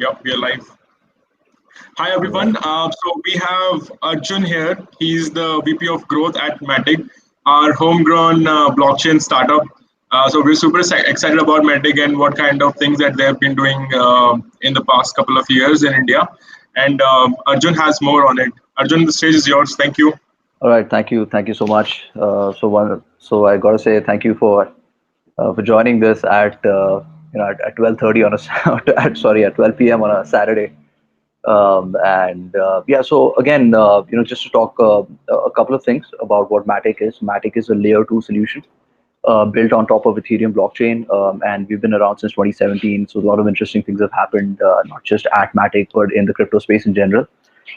Yep, we are live. Hi everyone. So we have Arjun here. He's the VP of Growth at Matic, our homegrown blockchain startup. So we're super excited about Matic and what kind of things that they've been doing in the past couple of years in India. And Arjun has more on it. Arjun, the stage is yours. Thank you. All right, thank you so much. So I gotta say thank you for joining this at at 12:30 on a at 12 p.m. on a Saturday. And Yeah, so again, just to talk a couple of things about what Matic is. Matic is a layer two solution built on top of Ethereum blockchain, and we've been around since 2017. So a lot of interesting things have happened, not just at Matic, but in the crypto space in general.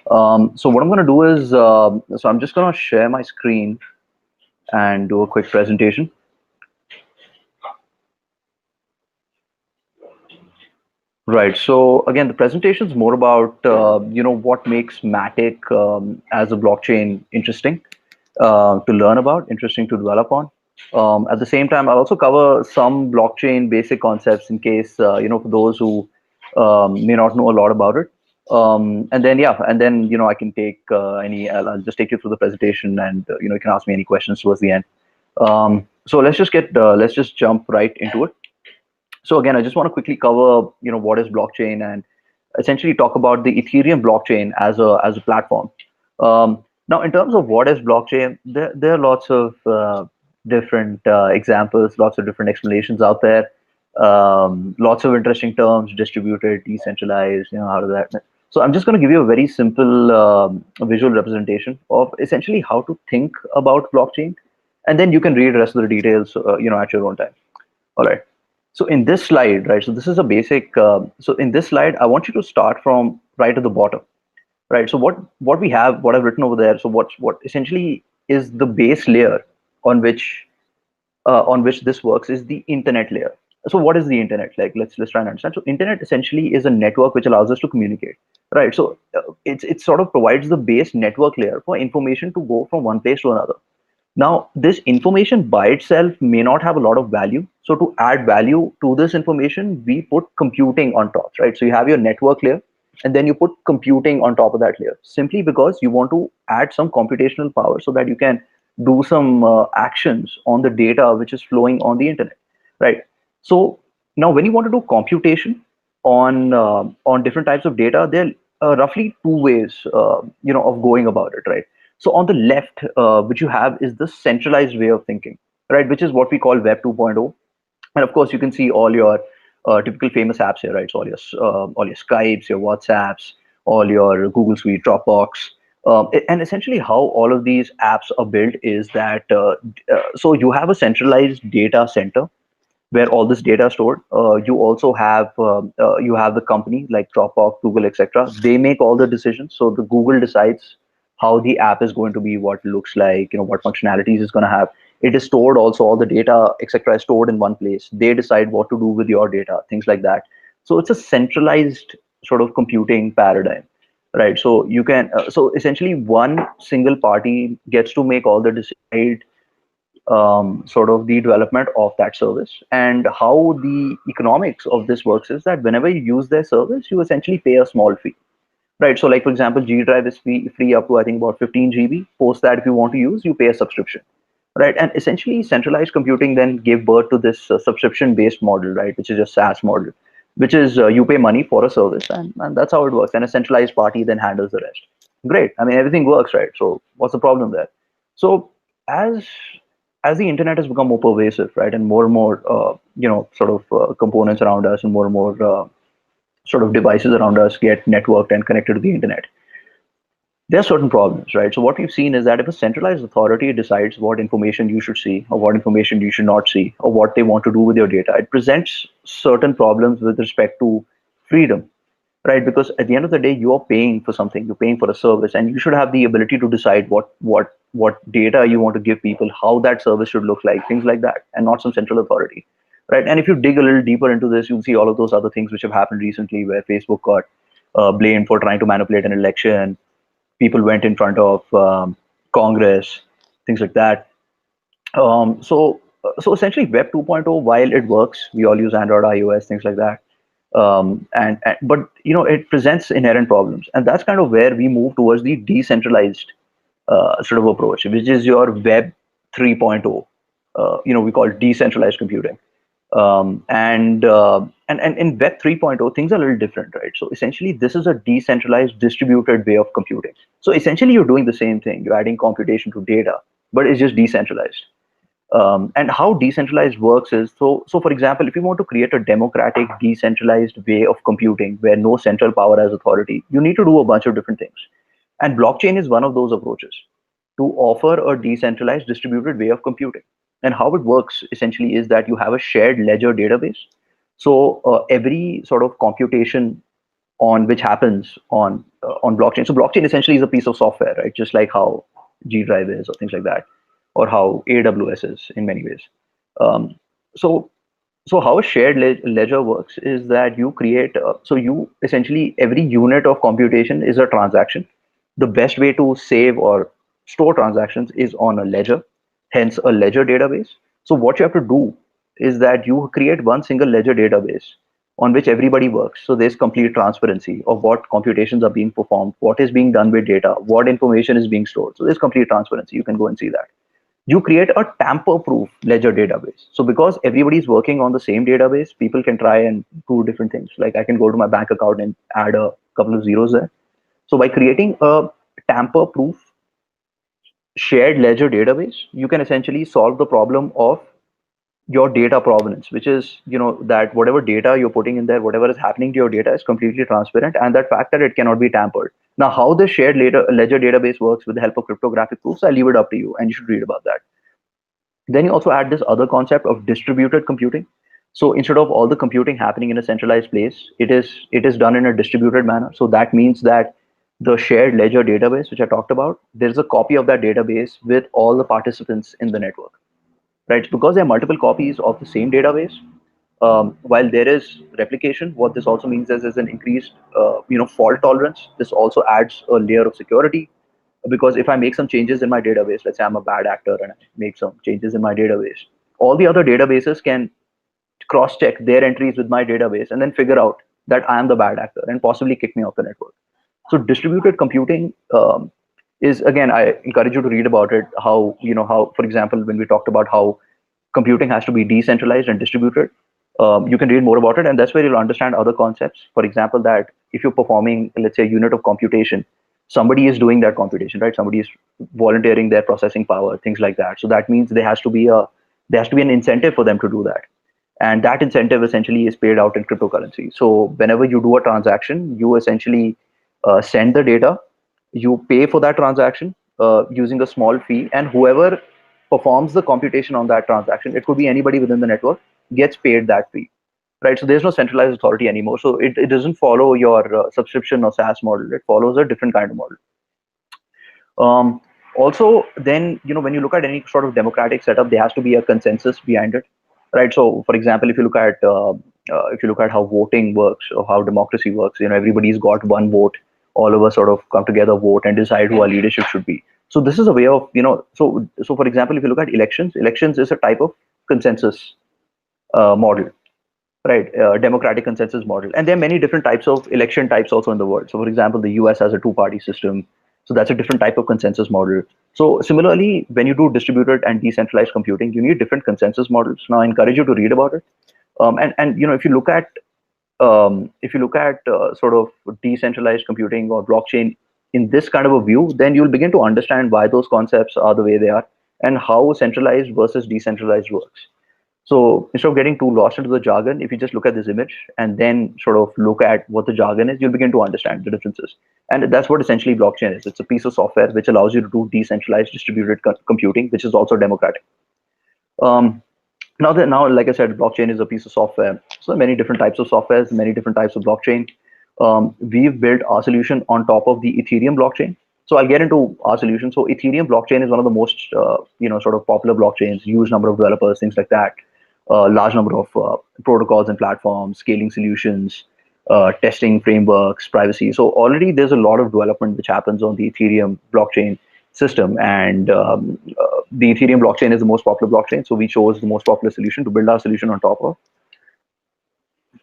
So what I'm going to do is, so I'm just going to share my screen and do a quick presentation. Right. So again, the presentation is more about what makes Matic as a blockchain interesting to learn about, interesting to develop on. At the same time, I'll also cover some blockchain basic concepts in case for those who may not know a lot about it. And then I can take I'll just take you through the presentation, and you can ask me any questions towards the end. So let's just jump right into it. So again, I just want to quickly cover, what is blockchain and essentially talk about the Ethereum blockchain as a platform. Now, in terms of what is blockchain, there are lots of different examples, lots of different explanations out there. Lots of interesting terms: distributed, decentralized. How does that? So I'm just going to give you a very simple visual representation of essentially how to think about blockchain, and then you can read the rest of the details, at your own time. All right. So in this slide, right, so this is a basic, so in this slide, I want you to start from right at the bottom, right? So what we have, what I've written over there, so what essentially is the base layer on which this works is the internet layer. So what is the internet? Like, let's try and understand. So internet essentially is a network which allows us to communicate, right? So it sort of provides the base network layer for information to go from one place to another. Now, this information by itself may not have a lot of value. So to add value to this information, we put computing on top, right? So you have your network layer, and then you put computing on top of that layer, simply because you want to add some computational power so that you can do some actions on the data which is flowing on the internet, right? So now, when you want to do computation on different types of data, there are roughly two ways, of going about it, right? So on the left, which you have is the centralized way of thinking, right? Which is what we call Web 2.0. And of course, you can see all your typical famous apps here, right? So all your Skypes, your WhatsApps, all your Google Suite, Dropbox. And essentially, how all of these apps are built is that so you have a centralized data center where all this data is stored. You also have the company like Dropbox, Google, etc. They make all the decisions. So the Google decides how the app is going to be, what it looks like, what functionalities it's going to have. It is stored also, all the data, etc. is stored in one place. They decide what to do with your data, things like that. So it's a centralized sort of computing paradigm, right? So you can so essentially one single party gets to make all the decide sort of the development of that service. And how the economics of this works is that whenever you use their service, you essentially pay a small fee, right? So like, for example, G Drive is free up to, I think, about 15 GB. Post that, if you want to use, you pay a subscription, right? And essentially centralized computing then gave birth to this subscription based model, right? Which is a SaaS model, which is you pay money for a service, and that's how it works. And a centralized party then handles the rest. Great. I mean, everything works, right? So what's the problem there? So as as the internet has become more pervasive, right, and more sort of components around us, and more sort of devices around us get networked and connected to the internet, there are certain problems, right? So what we've seen is that if a centralized authority decides what information you should see or what information you should not see or what they want to do with your data, it presents certain problems with respect to freedom, right? Because at the end of the day, you're paying for something, you're paying for a service, and you should have the ability to decide what data you want to give people, how that service should look like, things like that, and not some central authority, right? And if you dig a little deeper into this, you'll see all of those other things which have happened recently, where Facebook got blamed for trying to manipulate an election. People went in front of Congress, things like that. So essentially, Web 2.0, while it works, we all use Android, iOS, things like that. But it presents inherent problems, and that's kind of where we move towards the decentralized sort of approach, which is your Web 3.0. We call it decentralized computing. And in Web 3.0, things are a little different, right? So essentially, this is a decentralized, distributed way of computing. So essentially, you're doing the same thing. You're adding computation to data, but it's just decentralized. And how decentralized works is, so for example, if you want to create a democratic, decentralized way of computing where no central power has authority, you need to do a bunch of different things. And blockchain is one of those approaches to offer a decentralized, distributed way of computing. And how it works essentially is that you have a shared ledger database. So every sort of computation on which happens on blockchain. So blockchain essentially is a piece of software, right? Just like how G Drive is or things like that, or how AWS is in many ways. Um, so so how a shared ledger works is that you create. So you essentially every unit of computation is a transaction. The best way to save or store transactions is on a ledger, hence a ledger database. So what you have to do is that you create one single ledger database on which everybody works. So there's complete transparency of what computations are being performed, what is being done with data, what information is being stored. So there's complete transparency. You can go and see that. You create a tamper-proof ledger database. So because everybody's working on the same database, people can try and do different things. Like I can go to my bank account and add a couple of zeros there. So by creating a tamper-proof shared ledger database, you can essentially solve the problem of your data provenance, which is, that whatever data you're putting in there, whatever is happening to your data is completely transparent, and that fact that it cannot be tampered. Now, how the shared ledger database works with the help of cryptographic proofs, I'll leave it up to you, and you should read about that. Then you also add this other concept of distributed computing. So instead of all the computing happening in a centralized place, it is done in a distributed manner. So that means that the shared ledger database, which I talked about, there's a copy of that database with all the participants in the network, right? Because there are multiple copies of the same database. While there is replication, what this also means is an increased, fault tolerance. This also adds a layer of security, because if I make some changes in my database, let's say I'm a bad actor and I make some changes in my database, all the other databases can cross-check their entries with my database and then figure out that I am the bad actor and possibly kick me off the network. So distributed computing is, again, I encourage you to read about it. How, for example, when we talked about how computing has to be decentralized and distributed, you can read more about it, and that's where you'll understand other concepts. For example, that if you're performing, let's say, a unit of computation, somebody is doing that computation, right? Somebody is volunteering their processing power, things like that. So that means there has to be an incentive for them to do that, and that incentive essentially is paid out in cryptocurrency. So whenever you do a transaction, you essentially send the data, you pay for that transaction using a small fee, and whoever performs the computation on that transaction, it could be anybody within the network, gets paid that fee, right? So there's no centralized authority anymore. So it doesn't follow your subscription or SaaS model. It follows a different kind of model. Also, then, when you look at any sort of democratic setup, there has to be a consensus behind it, right? So, for example, if you look at how voting works or how democracy works, everybody's got one vote. All of us sort of come together, vote, and decide who our leadership should be. So this is a way of, so for example, if you look at elections is a type of consensus model, right? Democratic consensus model. And there are many different types of election types also in the world. So for example, the US has a two-party system. So that's a different type of consensus model. So similarly, when you do distributed and decentralized computing, you need different consensus models. Now I encourage you to read about it. And if you look at sort of decentralized computing or blockchain in this kind of a view, then you'll begin to understand why those concepts are the way they are and how centralized versus decentralized works. So instead of getting too lost into the jargon, if you just look at this image and then sort of look at what the jargon is, you'll begin to understand the differences. And that's what essentially blockchain is. It's a piece of software which allows you to do decentralized distributed computing, which is also democratic. Now, like I said, blockchain is a piece of software. So many different types of softwares, many different types of blockchain. We've built our solution on top of the Ethereum blockchain. So I'll get into our solution. So Ethereum blockchain is one of the most, sort of popular blockchains, huge number of developers, things like that. Large number of protocols and platforms, scaling solutions, testing frameworks, privacy. So already there's a lot of development which happens on the Ethereum blockchain system, and the Ethereum blockchain is the most popular blockchain. So we chose the most popular solution to build our solution on top of.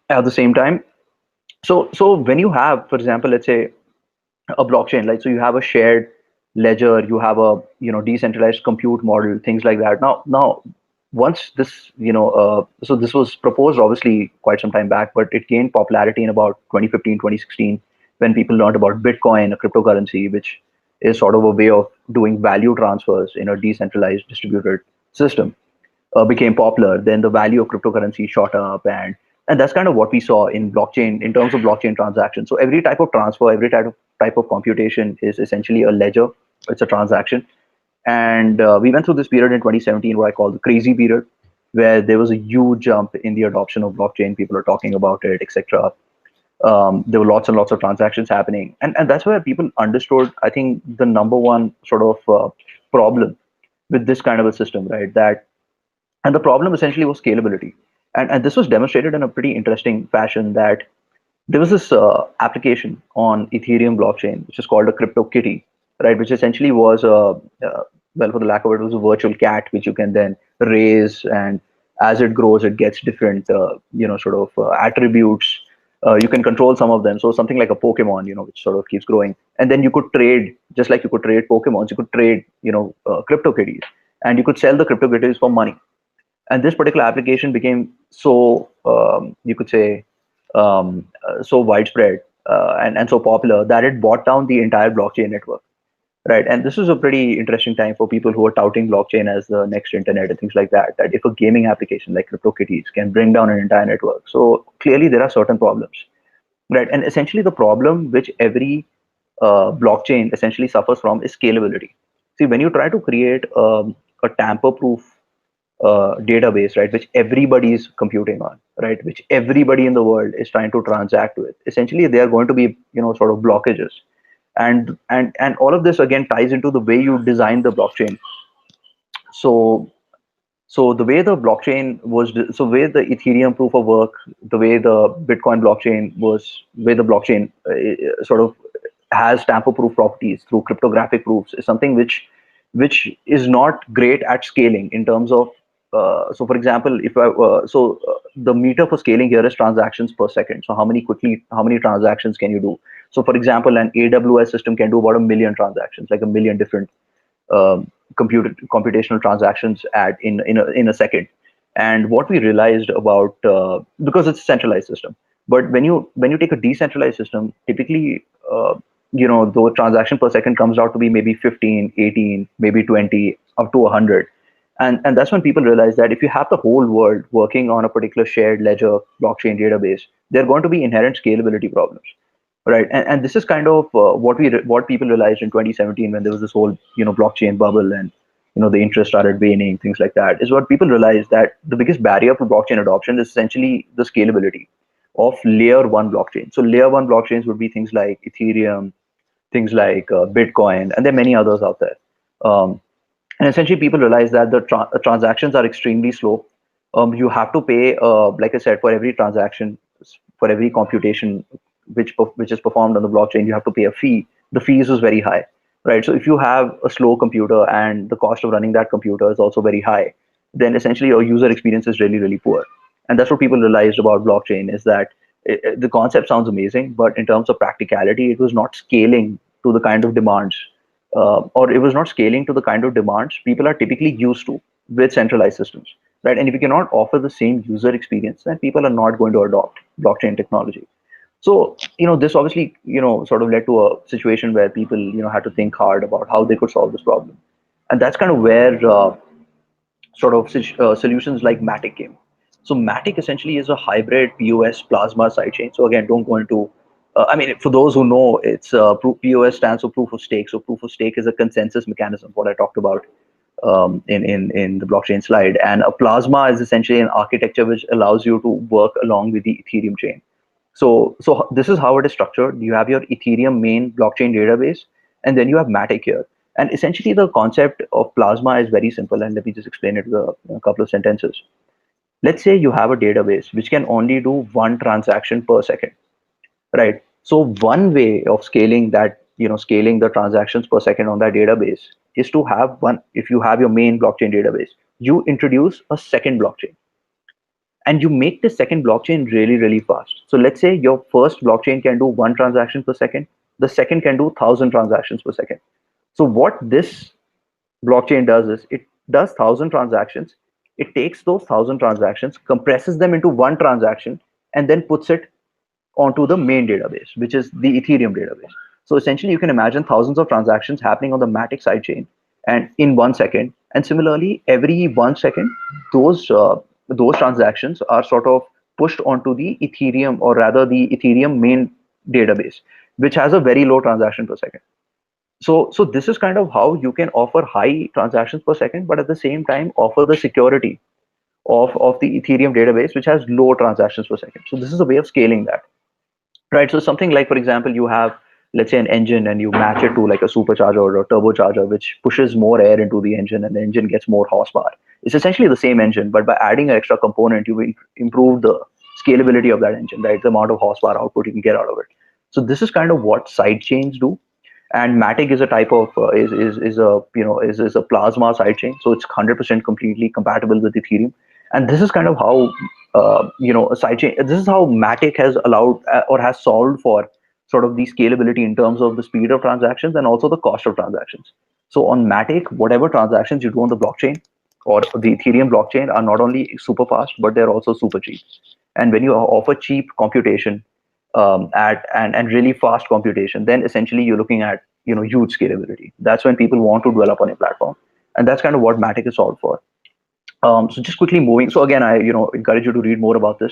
At the same time, So when you have, for example, let's say a blockchain, like so you have a shared ledger, you have a decentralized compute model, things like that. Now once this so this was proposed obviously quite some time back, but it gained popularity in about 2015, 2016, when people learned about Bitcoin, a cryptocurrency, which is sort of a way of doing value transfers in a decentralized distributed system. Became popular, then the value of cryptocurrency shot up, and that's kind of what we saw in blockchain in terms of blockchain transactions. So every type of transfer, every type of computation is essentially a ledger. It's a transaction, and we went through this period in 2017, what I call the crazy period, where there was a huge jump in the adoption of blockchain. People are talking about it, etc. There were lots and lots of transactions happening, and that's where people understood, I think, the number one sort of problem with this kind of a system, right? And the problem essentially was scalability. And this was demonstrated in a pretty interesting fashion, that there was this application on Ethereum blockchain, which is called a CryptoKitty, right? Which essentially was well, for the lack of it, was a virtual cat, which you can then raise, and as it grows, it gets different, sort of attributes. You can control some of them. So something like a Pokemon, which sort of keeps growing. And then you could trade, just like you could trade Pokemons, you could trade, CryptoKitties, and you could sell the CryptoKitties for money. And this particular application became so you could say so widespread and so popular that it brought down the entire blockchain network, right? And this is a pretty interesting time for people who are touting blockchain as the next internet and things like that, that if a gaming application like CryptoKitties can bring down an entire network, so clearly there are certain problems, right? And essentially the problem which every blockchain essentially suffers from is scalability. See, when you try to create a tamper proof database, right, which everybody is computing on, right, which everybody in the world is trying to transact with, essentially they are going to be, sort of blockages. And all of this again ties into the way you design the blockchain. So so the way the blockchain was so way the Ethereum proof of work, the way the Bitcoin blockchain was, way the blockchain sort of has tamper proof properties through cryptographic proofs, is something which is not great at scaling in terms of so for example, if the meter for scaling here is transactions per second. So how many transactions can you do? So for example, an AWS system can do about 1 million transactions, like 1 million different computational transactions in a second. And what we realized about because it's a centralized system, but when you take a decentralized system, typically the transaction per second comes out to be maybe 15, 18, maybe 20, up to 100. And that's when people realize that if you have the whole world working on a particular shared ledger blockchain database, there are going to be inherent scalability problems, right? And this is kind of what people realized in 2017, when there was this whole blockchain bubble, and the interest started waning, things like that. Is what people realized, that the biggest barrier for blockchain adoption is essentially the scalability of layer one blockchain. So layer one blockchains would be things like Ethereum, things like Bitcoin, and there are many others out there. And essentially, people realize that the transactions are extremely slow. You have to pay, like I said, for every transaction, for every computation which is performed on the blockchain, you have to pay a fee. The fees is very high, right? So if you have a slow computer and the cost of running that computer is also very high, then essentially your user experience is really, really poor. And that's what people realized about blockchain, is that the concept sounds amazing, but in terms of practicality, it was not scaling to the kind of demands, or it was not scaling to the kind of demands people are typically used to with centralized systems, right? And if you cannot offer the same user experience, then people are not going to adopt blockchain technology. So, this obviously, sort of led to a situation where people, had to think hard about how they could solve this problem. And that's kind of where sort of solutions like Matic came. So Matic essentially is a hybrid POS plasma sidechain. So again, don't go into, I mean, for those who know, it's POS stands for proof of stake. So proof of stake is a consensus mechanism, what I talked about in the blockchain slide. And a plasma is essentially an architecture which allows you to work along with the Ethereum chain. So this is how it is structured. You have your Ethereum main blockchain database, and then you have Matic here. And essentially, the concept of plasma is very simple. And let me just explain it with a couple of sentences. Let's say you have a database which can only do one transaction per second, right? So one way of scaling that, scaling the transactions per second on that database is to have one. If you have your main blockchain database, you introduce a second blockchain, and you make the second blockchain really, really fast. So let's say your first blockchain can do 1 transaction per second, the second can do 1,000 transactions per second. So what this blockchain does is it does 1,000 transactions. It takes those 1,000 transactions, compresses them into one transaction, and then puts it onto the main database, which is the Ethereum database. So essentially, you can imagine thousands of transactions happening on the Matic sidechain, and in 1 second. And similarly, every 1 second, those transactions are sort of pushed onto the Ethereum, or rather the Ethereum main database, which has a very low transaction per second. So this is kind of how you can offer high transactions per second, but at the same time offer the security of the Ethereum database, which has low transactions per second. So this is a way of scaling that. Right. So something like, for example, you have, let's say, an engine, and you match it to like a supercharger or a turbocharger, which pushes more air into the engine, and the engine gets more horsepower. It's essentially the same engine, but by adding an extra component, you will improve the scalability of that engine, right? The amount of horsepower output you can get out of it. So this is kind of what sidechains do. And Matic is a type of is a is a plasma sidechain, so it's 100% completely compatible with Ethereum. And this is kind of how a sidechain. This is how Matic has allowed or has solved for sort of the scalability in terms of the speed of transactions and also the cost of transactions. So on Matic, whatever transactions you do on the blockchain or the Ethereum blockchain are not only super fast, but they're also super cheap. And when you offer cheap computation and really fast computation, then essentially you're looking at huge scalability. That's when people want to develop on your platform, and that's kind of what Matic is solved for. So just quickly moving. So again, I encourage you to read more about this,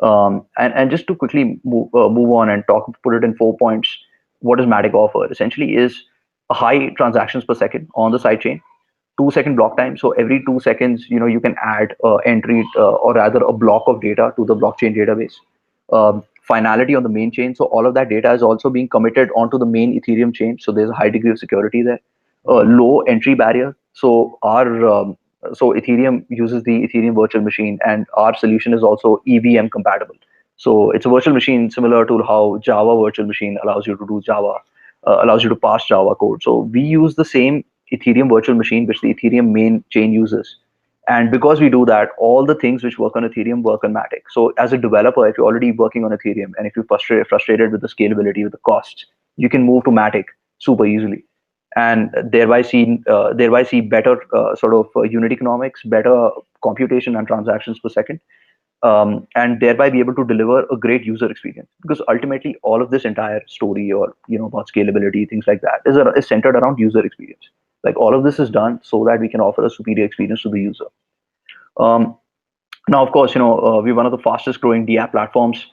and just to quickly move on and put it in 4 points. What does Matic offer? Essentially, is a high transactions per second on the sidechain, 2 second block time. So every 2 seconds, you can add entry or rather a block of data to the blockchain database. Finality on the main chain. So all of that data is also being committed onto the main Ethereum chain. So there's a high degree of security there. Low entry barrier. So so Ethereum uses the Ethereum virtual machine, and our solution is also EVM compatible. So it's a virtual machine similar to how Java virtual machine allows you to do Java, allows you to pass Java code. So we use the same Ethereum virtual machine which the Ethereum main chain uses. And because we do that, all the things which work on Ethereum work on Matic. So as a developer, if you're already working on Ethereum and if you're frustrated with the scalability, with the costs, you can move to Matic super easily, and thereby see better unit economics, better computation and transactions per second, and thereby be able to deliver a great user experience. Because ultimately, all of this entire story, or about scalability, things like that, is centered around user experience. Like all of this is done so that we can offer a superior experience to the user. Um, Now, of course, we're one of the fastest growing DApp platforms.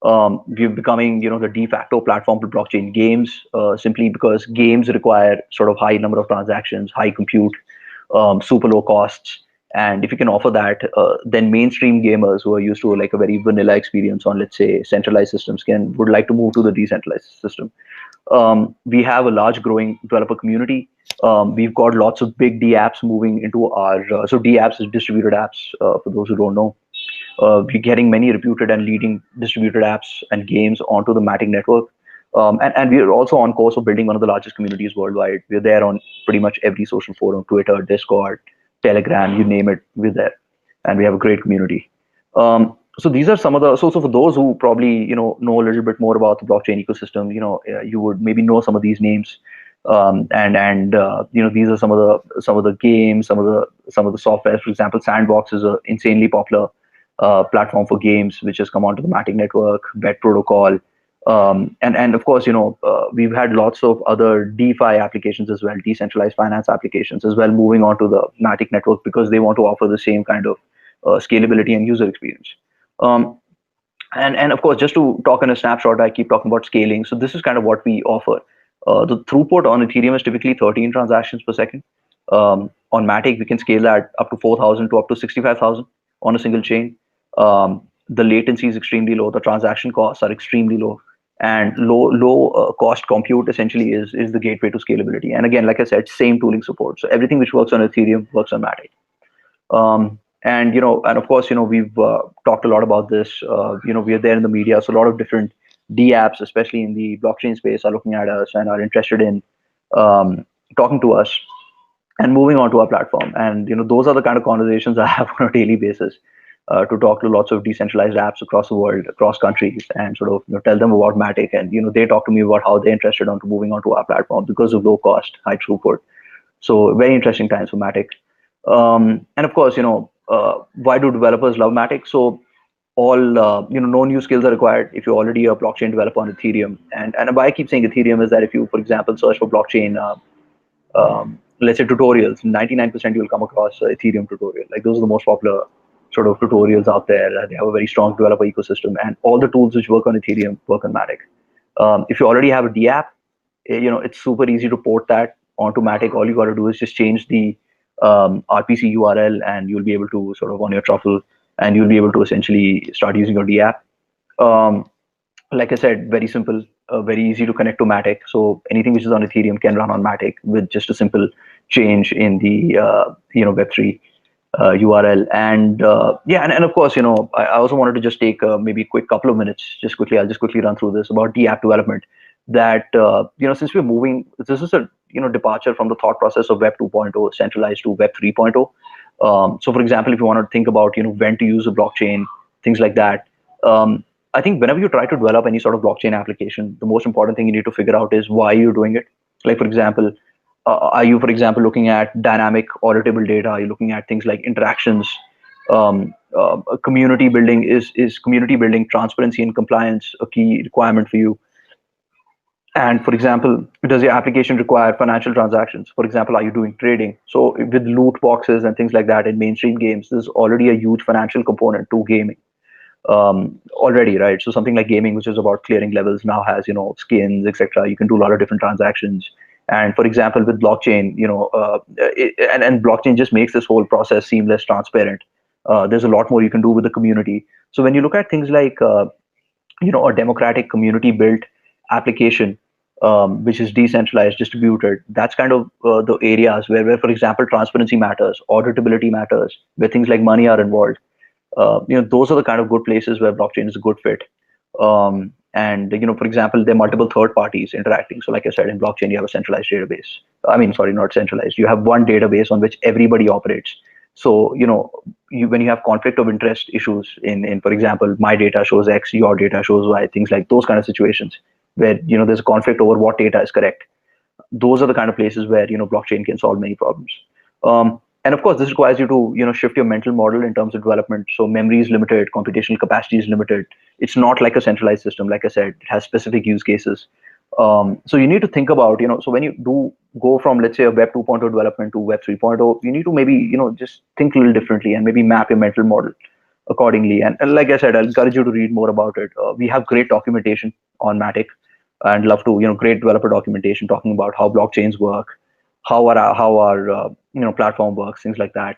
We're becoming, the de facto platform for blockchain games, simply because games require sort of high number of transactions, high compute, super low costs. And if you can offer that, then mainstream gamers who are used to like a very vanilla experience on, let's say, centralized systems would like to move to the decentralized system. We have a large growing developer community. We've got lots of big D apps moving into our, so D apps is distributed apps, for those who don't know. We're getting many reputed and leading distributed apps and games onto the Matic network. And we're also on course of building one of the largest communities worldwide. We're there on pretty much every social forum, Twitter, Discord, Telegram, you name it, we're there. And we have a great community. So these are some of the, so for those who probably, know a little bit more about the blockchain ecosystem, you would maybe know some of these names. And these are some of the games, some of the software. For example, Sandbox is an insanely popular platform for games, which has come onto the Matic network, Bet Protocol, and of course, we've had lots of other DeFi applications as well, decentralized finance applications as well, moving on to the Matic network because they want to offer the same kind of scalability and user experience. And of course, just to talk in a snapshot, I keep talking about scaling. So this is kind of what we offer. The throughput on Ethereum is typically 13 transactions per second. On Matic, we can scale that up to 4,000 to up to 65,000 on a single chain. The latency is extremely low. The transaction costs are extremely low, and low cost compute essentially is the gateway to scalability. And again, like I said, same tooling support. So everything which works on Ethereum works on Matic. And of course, we've talked a lot about this. We are there in the media, so a lot of different D apps, especially in the blockchain space, are looking at us and are interested in talking to us and moving on to our platform. And those are the kind of conversations I have on a daily basis. to talk to lots of decentralized apps across the world, across countries, and sort of tell them about Matic. And they talk to me about how they're interested onto moving onto our platform because of low cost, high throughput. So very interesting times for Matic. And of course, why do developers love Matic? So all no new skills are required if you're already a blockchain developer on Ethereum. And why I keep saying Ethereum is that if you, for example, search for blockchain, let's say tutorials, 99% you'll come across Ethereum tutorial. Like those are the most popular sort of tutorials out there. They have a very strong developer ecosystem, and all the tools which work on Ethereum work on Matic. If you already have a DApp, it's super easy to port that onto Matic. All you got to do is just change the RPC URL, and you'll be able to sort of on your truffle, and you'll be able to essentially start using your DApp. Like I said, very simple, very easy to connect to Matic. So anything which is on Ethereum can run on Matic with just a simple change in the Web3 URL. And and of course, I also wanted to just take maybe a quick couple of minutes, I'll just quickly run through this about the app development. That since we're moving, this is a departure from the thought process of Web 2.0 centralized to Web 3.0. So for example, if you want to think about when to use a blockchain, things like that. I think whenever you try to develop any sort of blockchain application, the most important thing you need to figure out is why you're doing it. Like, for example, are you, for example, looking at dynamic auditable data? Are you looking at things like interactions? Community building, is community building, transparency and compliance a key requirement for you? And for example, does your application require financial transactions? For example, are you doing trading? So with loot boxes and things like that in mainstream games, there's already a huge financial component to gaming. Already, right? So something like gaming, which is about clearing levels, now has skins, etc. You can do a lot of different transactions. And for example, with blockchain, and blockchain just makes this whole process seamless, transparent. There's a lot more you can do with the community. So when you look at things like a democratic community built application, which is decentralized, distributed, that's kind of the areas where, for example, transparency matters, auditability matters, where things like money are involved. Those are the kind of good places where blockchain is a good fit. And for example, there are multiple third parties interacting. So like I said, in blockchain, you have a centralized database. I mean, sorry, not centralized. You have one database on which everybody operates. So, when you have conflict of interest issues in, for example, my data shows X, your data shows Y, things like those kind of situations where, there's a conflict over what data is correct. Those are the kind of places where, blockchain can solve many problems. And of course, this requires you to shift your mental model in terms of development. So memory is limited, computational capacity is limited. It's not like a centralized system. Like I said, it has specific use cases. So you need to think about, so when you do go from, let's say, a Web 2.0 development to Web 3.0, you need to maybe, just think a little differently and maybe map your mental model accordingly. And like I said, I'll encourage you to read more about it. We have great documentation on Matic, and love to, great developer documentation talking about how blockchains work, how our platform works, things like that.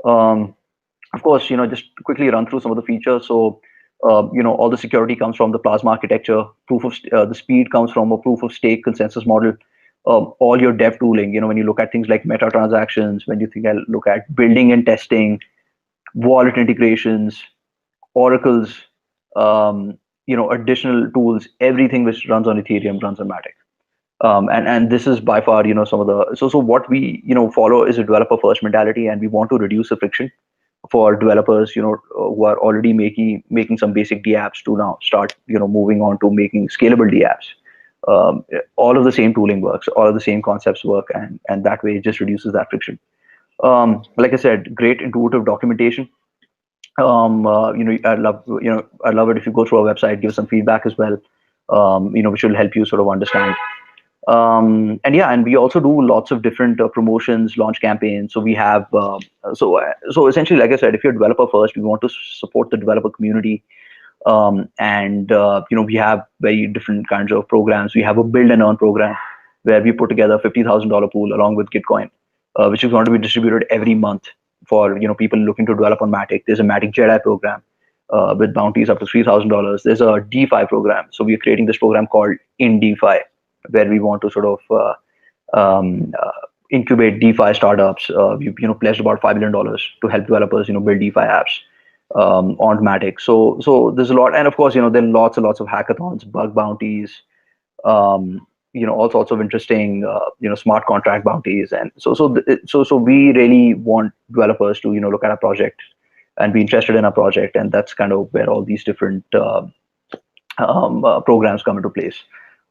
Of course, just quickly run through some of the features. So, all the security comes from the Plasma architecture. Proof of the speed comes from a proof of stake consensus model. All your dev tooling, when you look at things like meta transactions, when you look at building and testing, wallet integrations, oracles, additional tools, everything which runs on Ethereum runs on Matic. And this is by far, some of the, so what we, follow is a developer first mentality, and we want to reduce the friction for developers, who are already making some basic DApps to now start, moving on to making scalable DApps. All of the same tooling works, all of the same concepts work, and that way it just reduces that friction. Like I said, great intuitive documentation. I'd love it if you go through our website, give some feedback as well, which will help you sort of understand. And we also do lots of different promotions, launch campaigns. So we have, so essentially, like I said, if you're a developer first, we want to support the developer community. We have very different kinds of programs. We have a build and earn program where we put together a $50,000 pool along with Gitcoin, which is going to be distributed every month for, people looking to develop on Matic. There's a Matic Jedi program with bounties up to $3,000. There's a DeFi program. So we're creating this program called In DeFi, where we want to sort of incubate DeFi startups. We pledged about $5 million to help developers build DeFi apps on Matic. So there's a lot, and of course there are lots and lots of hackathons, bug bounties, all sorts of interesting smart contract bounties, and so we really want developers to look at our project and be interested in our project. And that's kind of where all these different programs come into place.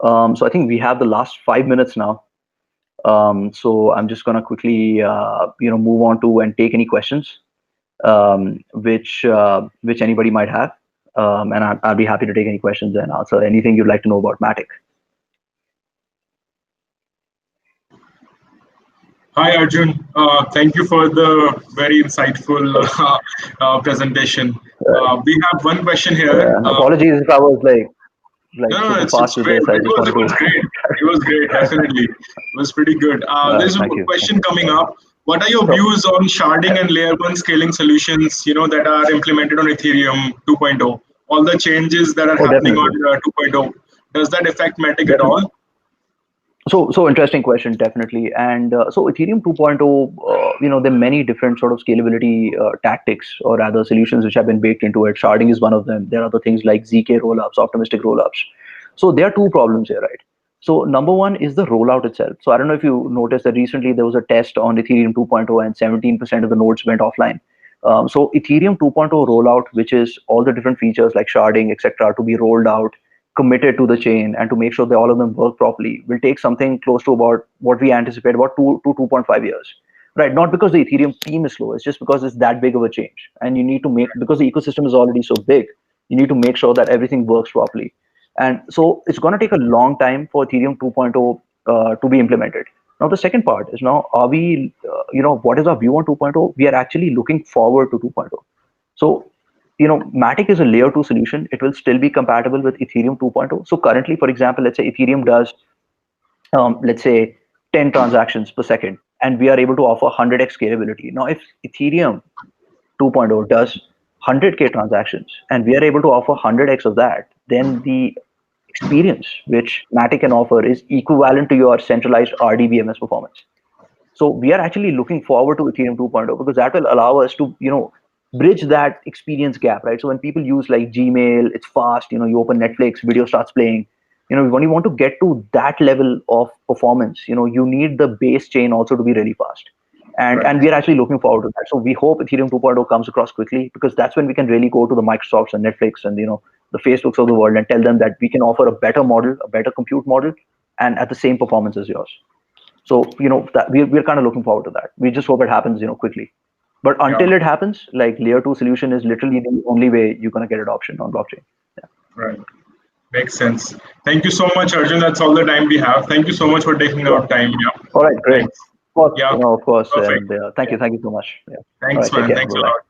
So I think we have the last 5 minutes now. So I'm just going to quickly, move on to and take any questions which anybody might have. And I'll be happy to take any questions and answer anything you'd like to know about Matic. Hi, Arjun. Thank you for the very insightful presentation. We have one question here. Apologies if I was like no, super it's fast with great. this. I just wanted It was great. It was great, definitely. It was pretty good. There's a question coming up. What are your views on sharding and layer 1 scaling solutions, that are implemented on Ethereum 2.0? All the changes that are happening definitely. on 2.0, does that affect Matic at all? So interesting question, definitely. And so Ethereum 2.0, there are many different sort of scalability tactics or other solutions which have been baked into it. Sharding is one of them. There are other things like ZK rollups, optimistic rollups. So there are two problems here, right? So number one is the rollout itself. So I don't know if you noticed that recently there was a test on Ethereum 2.0 and 17% of the nodes went offline. So Ethereum 2.0 rollout, which is all the different features like sharding, etc., to be rolled out, committed to the chain, and to make sure that all of them work properly, will take something close to about what we anticipate, about 2.5 years. Right? Not because the Ethereum team is slow, it's just because it's that big of a change. And you need to because the ecosystem is already so big, you need to make sure that everything works properly. And so it's going to take a long time for Ethereum 2.0 to be implemented. Now, the second part is are we, what is our view on 2.0? We are actually looking forward to 2.0. So, Matic is a layer 2 solution. It will still be compatible with Ethereum 2.0. So currently, for example, let's say Ethereum does, let's say 10 transactions per second, and we are able to offer 100x scalability. Now, if Ethereum 2.0 does 100K transactions and we are able to offer 100x of that, then the experience which Matic can offer is equivalent to your centralized RDBMS performance. So we are actually looking forward to Ethereum 2.0 because that will allow us to, bridge that experience gap, right? So when people use like Gmail, it's fast, you open Netflix, video starts playing. When you want to get to that level of performance, you need the base chain also to be really fast. And we are actually looking forward to that. So we hope Ethereum 2.0 comes across quickly, because that's when we can really go to the Microsofts and Netflix and, the Facebooks of the world and tell them that we can offer a better model, a better compute model, and at the same performance as yours. So, that we're kind of looking forward to that. We just hope it happens, quickly. But until it happens, like layer 2 solution is literally the only way you're going to get adoption on blockchain. Yeah. Right. Makes sense. Thank you so much, Arjun. That's all the time we have. Thank you so much for taking out time. Yeah. All right, great. Thanks. Of course, Yeah. of course. Perfect. And, thank you so much. Yeah. Thanks, right, man. Thanks a lot.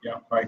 Yeah. Bye.